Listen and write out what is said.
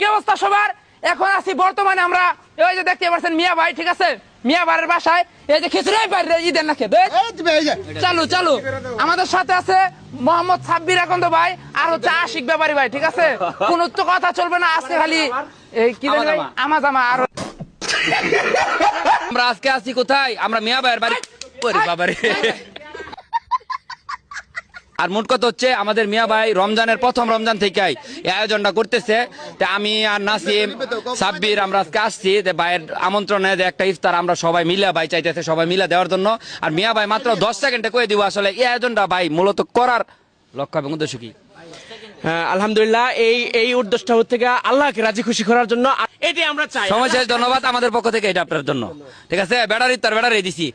কি অবস্থা সবার? এখন আছি বর্তমানে আমরা ওই যে দেখতে পাচ্ছেন মিয়া ভাই, ঠিক আছে, মিয়া ভাইয়ের বাসায় এই যে খিচুড়ি পাইরে ঈদের নাকি চালু চালু। আমাদের সাথে আছে মোহাম্মদ সাব্বির আকন্দ ভাই আর হচ্ছে আশিক ব্যাপারী ভাই, ঠিক আছে। কোন তো কথা চলবে না আজকে, খালি এই কি জানি ভাই আমাজামা। আর আমরা আজকে আছি কোথায়? আমরা মিয়া ভাইয়ের বাড়ি। বাবারে, আর মোট কথা হচ্ছে আমাদের মিয়া ভাই রমজানের প্রথম রমজান থেকে এই আয়োজনটা করতেছে। আমি আর নাসিম সাব্বির আমরা আজকে আসছি ভাইয়ের আমন্ত্রণে একটা ইফতার আমরা সবাই মিলে, ভাই চাইতেছে সবাই মিলে দেওয়ার জন্য। আর মিয়া ভাই মাত্র 10 সেকেন্ডে কয়ে দিব আসলে এই আয়োজনটা ভাই মূলত করার লক্ষ্য এবং উদ্দেশ্য কি। আলহামদুলিল্লাহ, এই উদ্দেশ্যটা হচ্ছে আল্লাহকে রাজি খুশি করার জন্য, এটি আমরা চাই। সময় শেষ, ধন্যবাদ আমাদের পক্ষ থেকে এটা আপনার জন্য, ঠিক আছে। ব্যাটারি দিছি।